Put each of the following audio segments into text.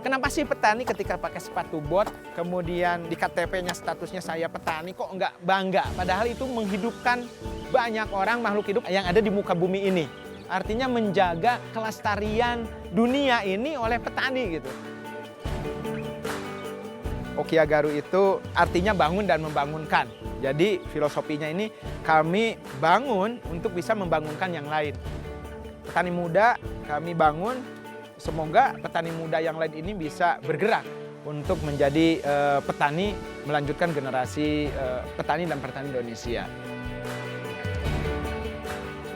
Kenapa sih petani ketika pakai sepatu bot, kemudian di KTP-nya statusnya saya petani, kok nggak bangga? Padahal itu menghidupkan banyak orang, makhluk hidup yang ada di muka bumi ini. Artinya menjaga kelestarian dunia ini oleh petani gitu. Okiagaru itu artinya bangun dan membangunkan. Jadi filosofinya ini kami bangun untuk bisa membangunkan yang lain. Petani muda kami bangun, semoga petani muda yang lain ini bisa bergerak untuk menjadi petani, melanjutkan generasi petani dan petani Indonesia.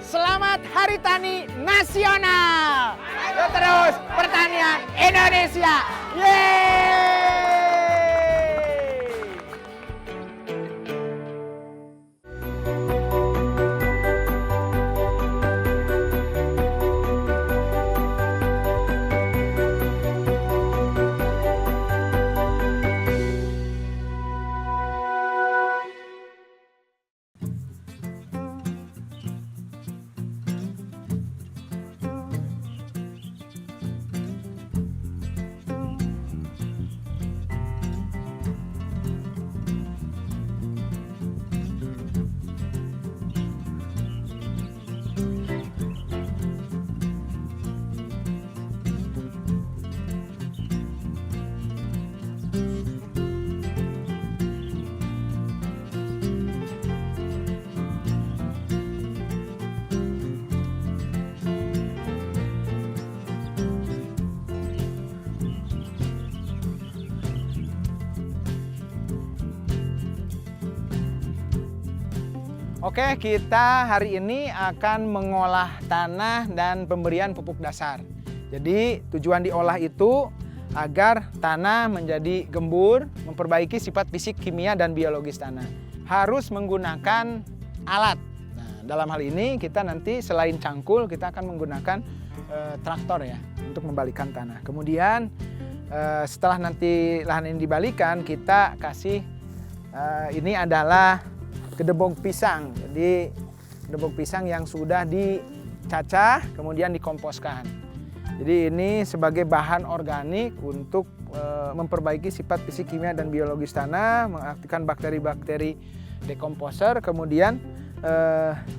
Selamat Hari Tani Nasional! Terus pertanian Indonesia! Yeay! Oke, kita hari ini akan mengolah tanah dan pemberian pupuk dasar. Jadi tujuan diolah itu agar tanah menjadi gembur, memperbaiki sifat fisik, kimia, dan biologis tanah. Harus menggunakan alat. Nah, dalam hal ini kita nanti selain cangkul, kita akan menggunakan traktor ya untuk membalikan tanah. Kemudian setelah nanti lahan ini dibalikan, kita kasih ini adalah gedebong pisang. Jadi gedebong pisang yang sudah dicacah kemudian dikomposkan. Jadi ini sebagai bahan organik untuk memperbaiki sifat fisik, kimia, dan biologis tanah, mengaktifkan bakteri-bakteri dekomposer, kemudian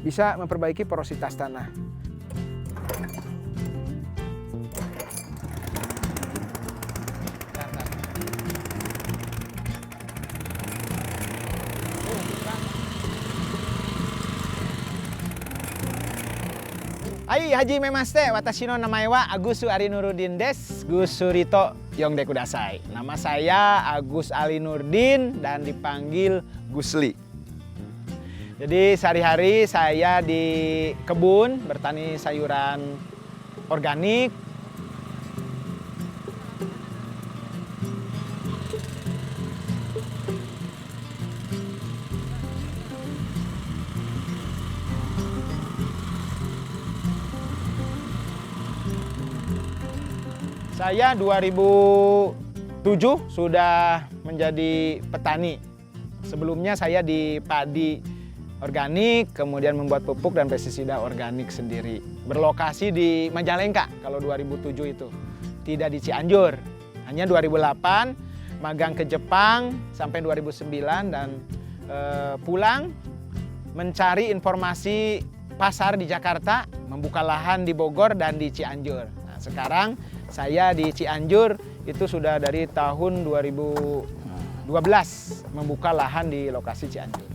bisa memperbaiki porositas tanah. Hai Haji Memaste, watashi no namae wa Agus Ari Nurdin des, Gus Surito Yongde Kudasai. Nama saya Agus Ali Nurdin dan dipanggil Gusli. Jadi sehari-hari saya di kebun bertani sayuran organik. Saya 2007 sudah menjadi petani. Sebelumnya saya di padi organik, kemudian membuat pupuk dan pestisida organik sendiri. Berlokasi di Majalengka kalau 2007 itu. Tidak di Cianjur. Hanya 2008 magang ke Jepang sampai 2009 dan pulang mencari informasi pasar di Jakarta, membuka lahan di Bogor dan di Cianjur. Nah, sekarang saya di Cianjur itu sudah dari tahun 2012 membuka lahan di lokasi Cianjur.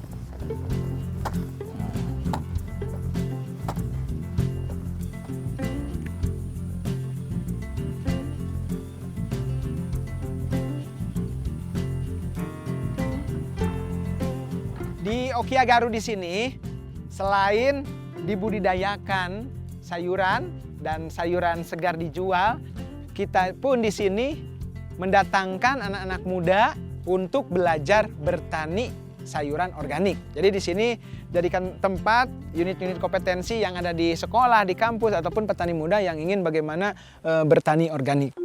Di Okiagaru di sini selain dibudidayakan sayuran dan sayuran segar dijual, kita pun di sini mendatangkan anak-anak muda untuk belajar bertani sayuran organik. Jadi di sini jadikan tempat unit-unit kompetensi yang ada di sekolah, di kampus, ataupun petani muda yang ingin bagaimana bertani organik.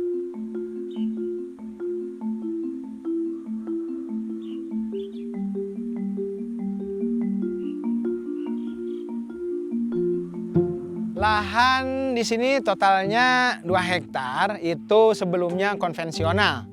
Lahan di sini totalnya 2 hektar, itu sebelumnya konvensional.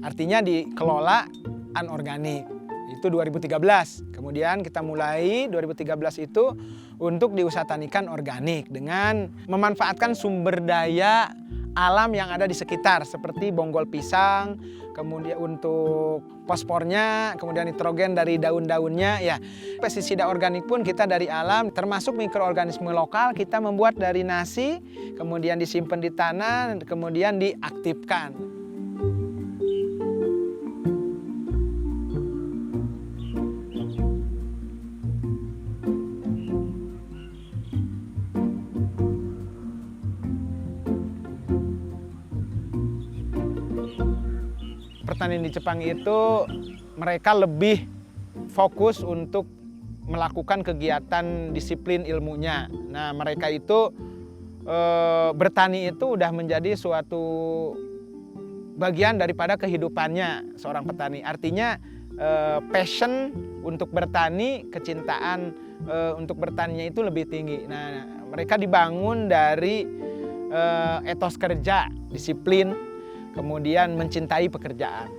Artinya dikelola anorganik. Itu 2013. Kemudian kita mulai 2013 itu untuk diusahatanikan organik dengan memanfaatkan sumber daya alam yang ada di sekitar seperti bonggol pisang, kemudian untuk fosfornya, kemudian nitrogen dari daun-daunnya ya. Pestisida organik pun kita dari alam, termasuk mikroorganisme lokal kita membuat dari nasi, kemudian disimpan di tanah, kemudian diaktifkan. Petani di Jepang itu mereka lebih fokus untuk melakukan kegiatan disiplin ilmunya. Nah, mereka itu bertani itu udah menjadi suatu bagian daripada kehidupannya seorang petani. Artinya passion untuk bertani, kecintaan untuk bertaninya itu lebih tinggi. Nah, mereka dibangun dari etos kerja, disiplin, kemudian mencintai pekerjaan.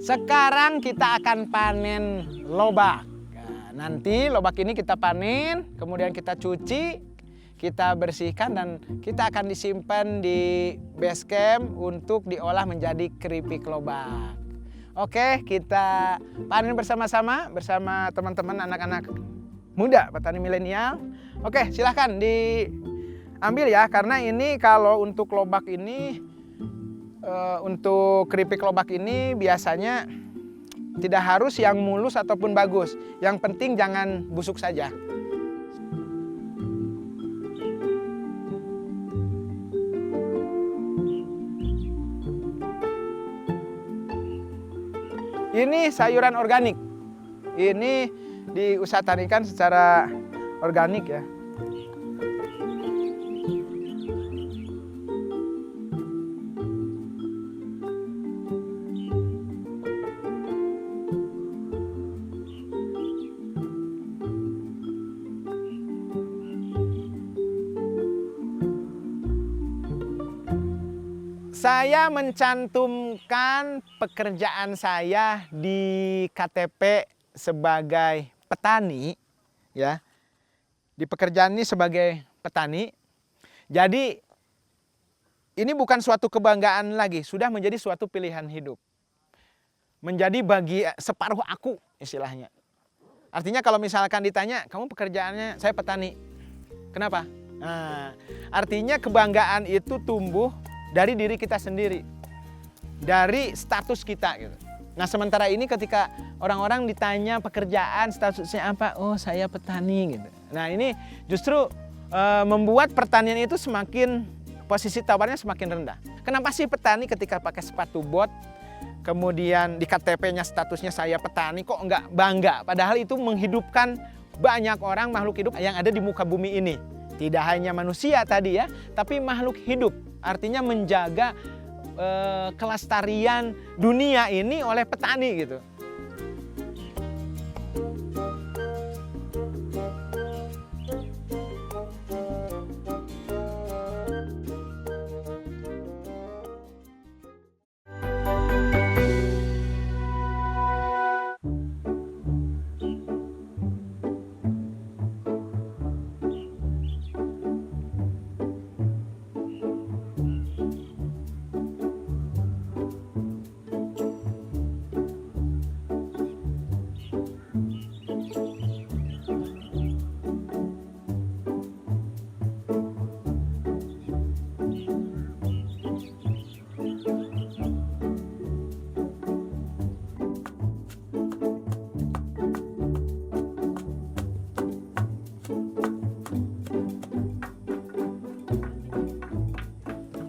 Sekarang kita akan panen lobak. Nah, nanti lobak ini kita panen, kemudian kita cuci, kita bersihkan dan kita akan disimpan di base camp untuk diolah menjadi keripik lobak. Oke, kita panen bersama-sama bersama teman-teman anak-anak muda petani milenial. Oke, silahkan diambil ya, karena ini kalau untuk lobak ini, untuk keripik lobak ini biasanya tidak harus yang mulus ataupun bagus. Yang penting jangan busuk saja. Ini sayuran organik. Ini diusahatanikan secara organik ya. Saya mencantumkan pekerjaan saya di KTP sebagai petani, ya. Di pekerjaan ini sebagai petani. Jadi ini bukan suatu kebanggaan lagi, sudah menjadi suatu pilihan hidup. Menjadi separuh aku istilahnya. Artinya kalau misalkan ditanya, kamu pekerjaannya, saya petani. Kenapa? Nah, artinya kebanggaan itu tumbuh dari diri kita sendiri, dari status kita gitu. Nah, sementara ini ketika orang-orang ditanya pekerjaan statusnya apa, oh saya petani gitu. Nah, ini justru membuat pertanian itu semakin, posisi tawarnya semakin rendah. Kenapa sih petani ketika pakai sepatu bot, kemudian di KTP-nya statusnya saya petani, kok nggak bangga? Padahal itu menghidupkan banyak orang, makhluk hidup yang ada di muka bumi ini. Tidak hanya manusia tadi ya, tapi makhluk hidup. Artinya menjaga kelestarian dunia ini oleh petani gitu.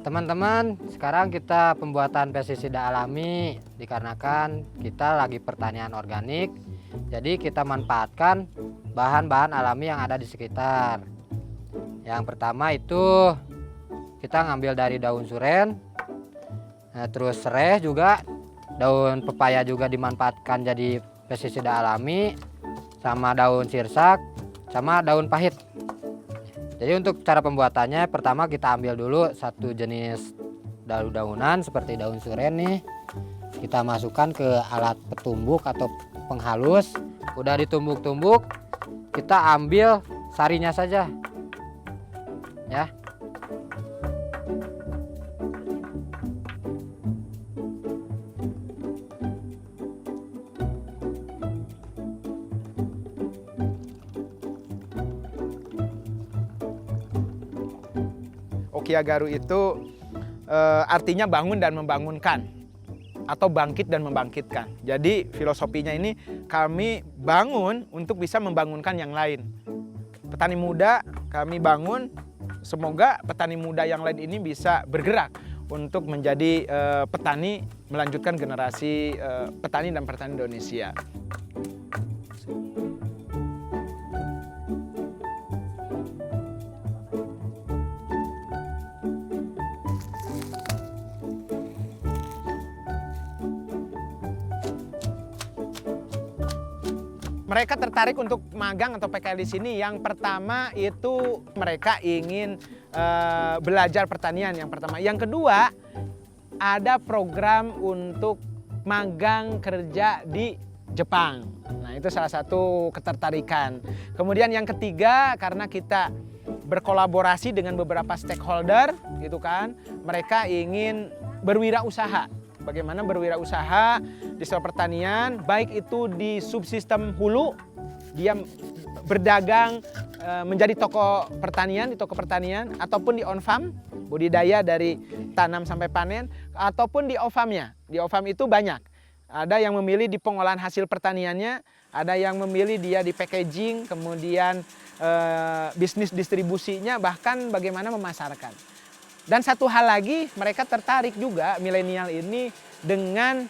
Teman-teman, sekarang kita pembuatan pestisida alami dikarenakan kita lagi pertanian organik. Jadi kita manfaatkan bahan-bahan alami yang ada di sekitar. Yang pertama itu kita ngambil dari daun suren, terus sereh juga, daun pepaya juga dimanfaatkan jadi pestisida alami, sama daun sirsak, sama daun pahit. Jadi untuk cara pembuatannya, pertama kita ambil dulu satu jenis daun-daunan seperti daun suren nih. Kita masukkan ke alat petumbuk atau penghalus. Udah ditumbuk-tumbuk, kita ambil sarinya saja. Ya. Okiagaru itu artinya bangun dan membangunkan atau bangkit dan membangkitkan. Jadi filosofinya ini kami bangun untuk bisa membangunkan yang lain. Petani muda kami bangun, semoga petani muda yang lain ini bisa bergerak untuk menjadi petani, melanjutkan generasi petani dan petani Indonesia. Mereka tertarik untuk magang atau PKL di sini. Yang pertama itu mereka ingin belajar pertanian yang pertama. Yang kedua, ada program untuk magang kerja di Jepang. Nah, itu salah satu ketertarikan. Kemudian yang ketiga, karena kita berkolaborasi dengan beberapa stakeholder, gitu kan, mereka ingin berwirausaha. Bagaimana berwirausaha di sektor pertanian, baik itu di subsistem hulu, dia berdagang menjadi toko pertanian, di toko pertanian, ataupun di on-farm, budidaya dari tanam sampai panen, ataupun di off-farmnya. Di off-farm itu banyak. Ada yang memilih di pengolahan hasil pertaniannya, ada yang memilih dia di packaging, kemudian bisnis distribusinya, bahkan bagaimana memasarkan. Dan satu hal lagi, mereka tertarik juga milenial ini dengan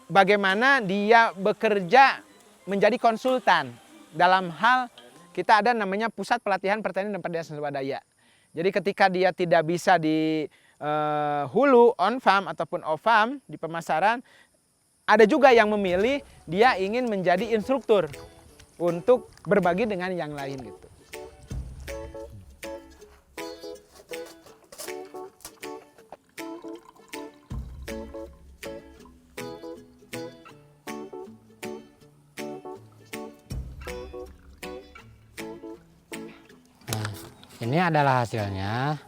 bagaimana dia bekerja menjadi konsultan dalam hal kita ada namanya Pusat Pelatihan Pertanian dan Perdesaan Swadaya. Jadi ketika dia tidak bisa di hulu, on farm ataupun off farm di pemasaran, ada juga yang memilih dia ingin menjadi instruktur untuk berbagi dengan yang lain gitu. Ini adalah hasilnya.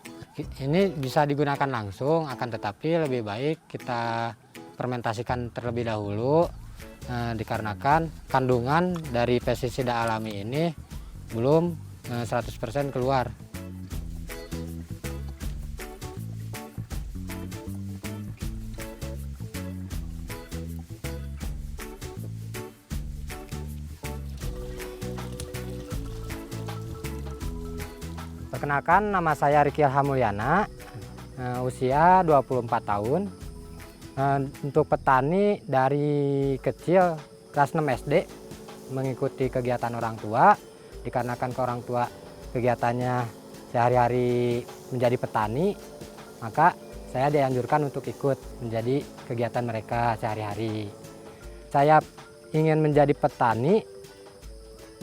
Ini bisa digunakan langsung, akan tetapi lebih baik kita fermentasikan terlebih dahulu, dikarenakan kandungan dari pestisida alami ini belum 100% keluar. Perkenalkan, nama saya Riki Alhamulyana, usia 24 tahun. Untuk petani dari kecil kelas 6 SD mengikuti kegiatan orang tua, dikarenakan ke orang tua kegiatannya sehari-hari menjadi petani, maka saya dianjurkan untuk ikut menjadi kegiatan mereka sehari-hari. Saya ingin menjadi petani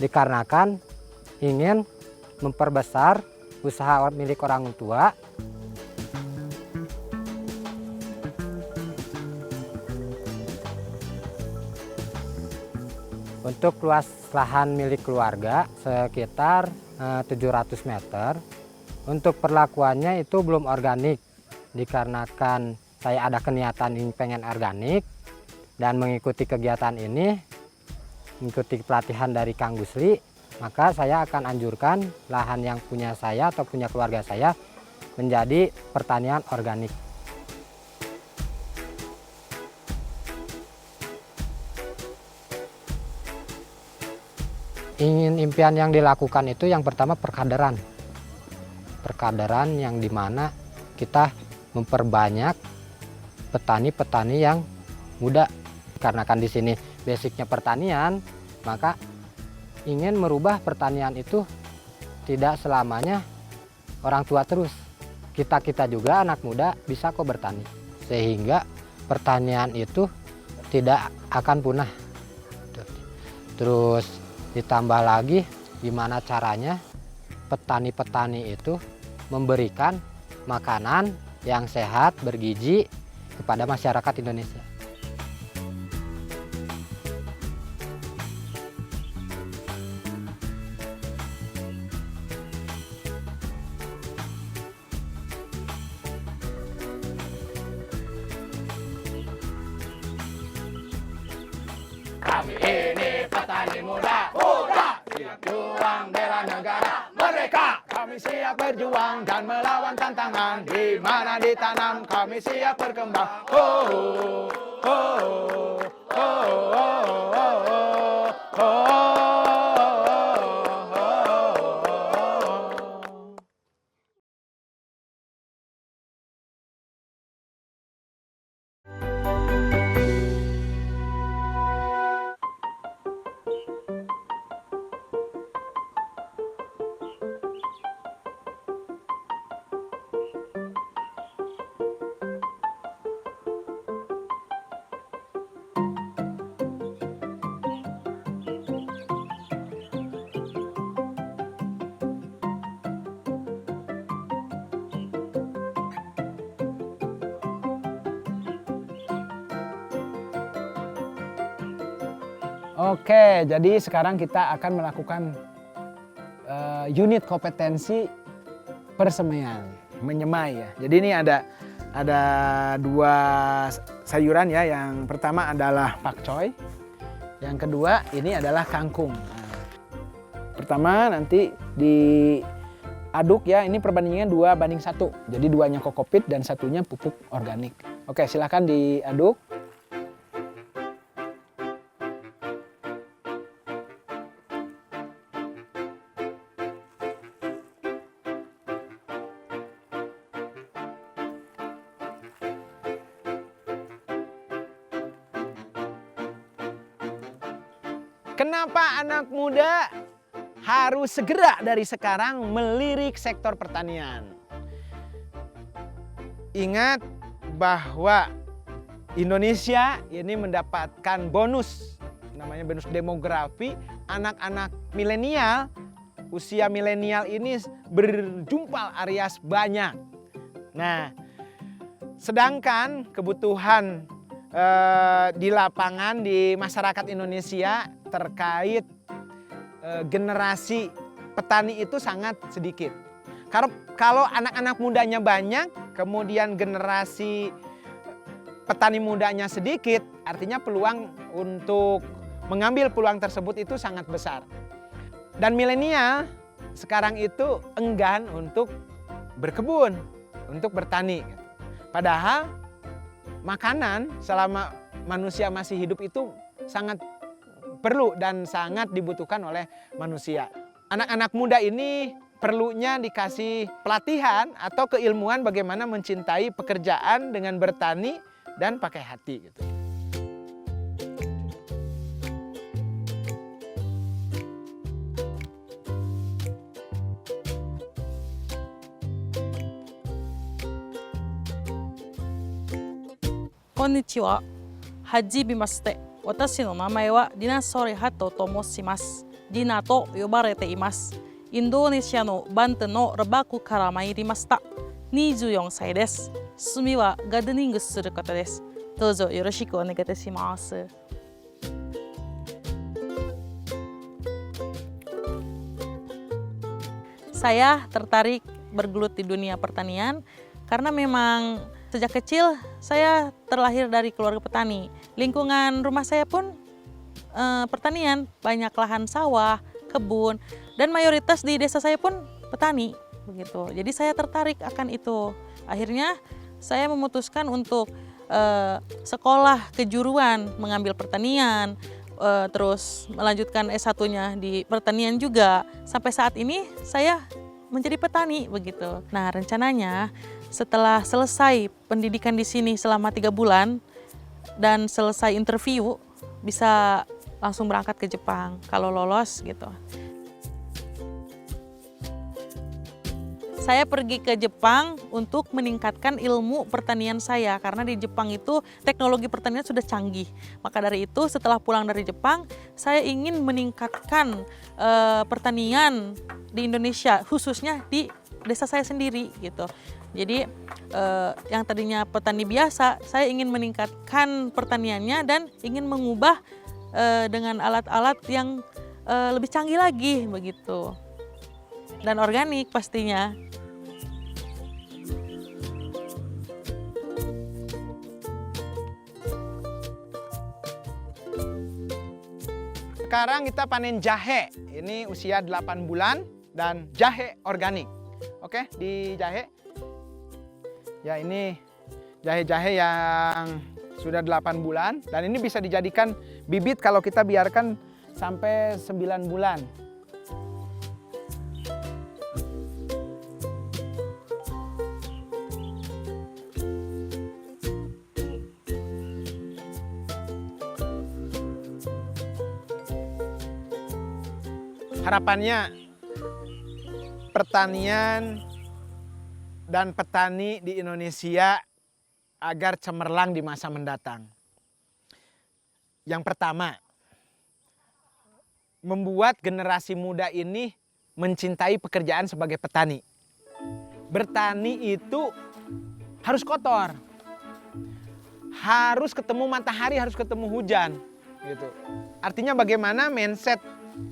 dikarenakan ingin memperbesar usaha milik orang tua. Untuk luas lahan milik keluarga sekitar 700 meter. Untuk perlakuannya itu belum organik, dikarenakan saya ada keniatan ingin pengen organik dan mengikuti kegiatan ini, mengikuti pelatihan dari Kang Gusli, maka saya akan anjurkan lahan yang punya saya atau punya keluarga saya menjadi pertanian organik. Impian yang dilakukan itu yang pertama perkaderan. Perkaderan yang dimana kita memperbanyak petani-petani yang muda. Karena kan di sini basicnya pertanian, maka ingin merubah pertanian itu tidak selamanya orang tua terus. kita juga anak muda bisa kok bertani. Sehingga pertanian itu tidak akan punah. Terus ditambah lagi gimana caranya petani-petani itu memberikan makanan yang sehat, bergizi kepada masyarakat Indonesia. Kami ini petani muda, siap juang bela negara merdeka. Kami siap berjuang dan melawan tantangan. Di mana ditanam kami siap berkembang. Oh, oh, oh, oh, oh, oh, oh, oh. Oke, jadi sekarang kita akan melakukan unit kompetensi persemaian, menyemai ya. Jadi ini ada dua sayuran ya. Yang pertama adalah pakcoy, yang kedua ini adalah kangkung. Nah, pertama nanti diaduk ya. Ini perbandingan 2:1. Jadi 2-nya kokopit dan 1-nya pupuk organik. Oke, silakan diaduk. Kenapa anak muda harus segera dari sekarang melirik sektor pertanian? Ingat bahwa Indonesia ini mendapatkan bonus, namanya bonus demografi. Anak-anak milenial, usia milenial ini berjumpal alias banyak. Nah, sedangkan kebutuhan di lapangan di masyarakat Indonesia terkait generasi petani itu sangat sedikit. Kalau anak-anak mudanya banyak, kemudian generasi petani mudanya sedikit, artinya peluang untuk mengambil peluang tersebut itu sangat besar. Dan milenial sekarang itu enggan untuk berkebun, untuk bertani. Padahal makanan selama manusia masih hidup itu sangat perlu dan sangat dibutuhkan oleh manusia. Anak-anak muda ini perlunya dikasih pelatihan atau keilmuan bagaimana mencintai pekerjaan dengan bertani dan pakai hati gitu. Konnichiwa. Hajimemashite. Watashi no namae wa Dina Sorehato to moshimasu. Dina to yobarete imasu. インドネシアのバントのラバクから参りました。24歳です。趣味はガーデニングする方です。どうぞよろしくお願いいたします。Saya tertarik bergelut di dunia pertanian karena memang sejak kecil saya terlahir dari keluarga petani. Lingkungan rumah saya pun pertanian, banyak lahan sawah, kebun, dan mayoritas di desa saya pun petani begitu. Jadi saya tertarik akan itu. Akhirnya saya memutuskan untuk sekolah kejuruan, mengambil pertanian, terus melanjutkan S1-nya di pertanian juga. Sampai saat ini saya menjadi petani begitu. Nah, rencananya setelah selesai pendidikan di sini selama 3 bulan dan selesai interview bisa langsung berangkat ke Jepang kalau lolos gitu. saya pergi ke Jepang untuk meningkatkan ilmu pertanian saya karena di Jepang itu teknologi pertanian sudah canggih. Maka dari itu setelah pulang dari Jepang, saya ingin meningkatkan pertanian di Indonesia, khususnya di desa saya sendiri gitu. Jadi yang tadinya petani biasa, saya ingin meningkatkan pertaniannya dan ingin mengubah dengan alat-alat yang lebih canggih lagi begitu. Dan organik pastinya. Sekarang kita panen jahe. Ini usia 8 bulan dan jahe organik. Oke, di jahe. Ya, ini jahe-jahe yang sudah 8 bulan dan ini bisa dijadikan bibit kalau kita biarkan sampai 9 bulan. Harapannya pertanian dan petani di Indonesia agar cemerlang di masa mendatang. Yang pertama, membuat generasi muda ini mencintai pekerjaan sebagai petani. Bertani itu harus kotor, harus ketemu matahari, harus ketemu hujan, gitu. Artinya bagaimana mindset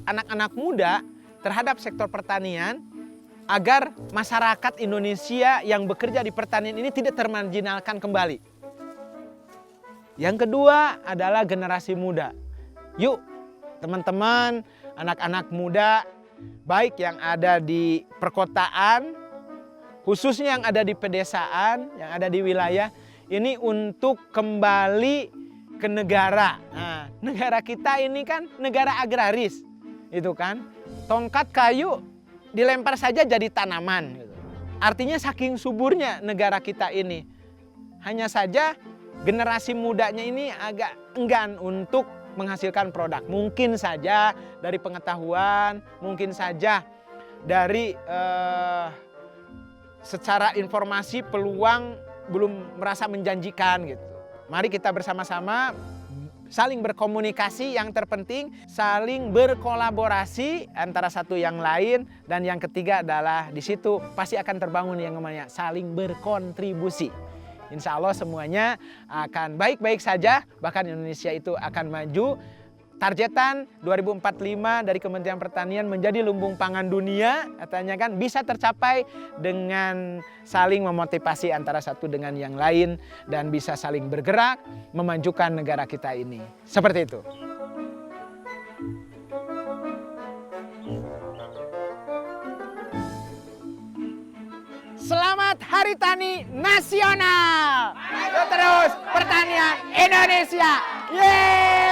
anak-anak muda terhadap sektor pertanian agar masyarakat Indonesia yang bekerja di pertanian ini tidak termarginalkan kembali. Yang kedua adalah generasi muda. Yuk teman-teman, anak-anak muda baik yang ada di perkotaan, khususnya yang ada di pedesaan, yang ada di wilayah, ini untuk kembali ke negara. Nah, negara kita ini kan negara agraris. Itu kan, tongkat kayu dilempar saja jadi tanaman. Gitu. Artinya saking suburnya negara kita ini. Hanya saja generasi mudanya ini agak enggan untuk menghasilkan produk. Mungkin saja dari pengetahuan, mungkin saja dari secara informasi peluang belum merasa menjanjikan gitu. Mari kita bersama-sama saling berkomunikasi, yang terpenting saling berkolaborasi antara satu yang lain, dan yang ketiga adalah di situ pasti akan terbangun yang namanya saling berkontribusi. Insya Allah semuanya akan baik-baik saja, bahkan Indonesia itu akan maju. Targetan 2045 dari Kementerian Pertanian menjadi lumbung pangan dunia, katanya kan bisa tercapai dengan saling memotivasi antara satu dengan yang lain dan bisa saling bergerak memajukan negara kita ini. Seperti itu. Selamat Hari Tani Nasional. Terus pertanian Indonesia. Yeay!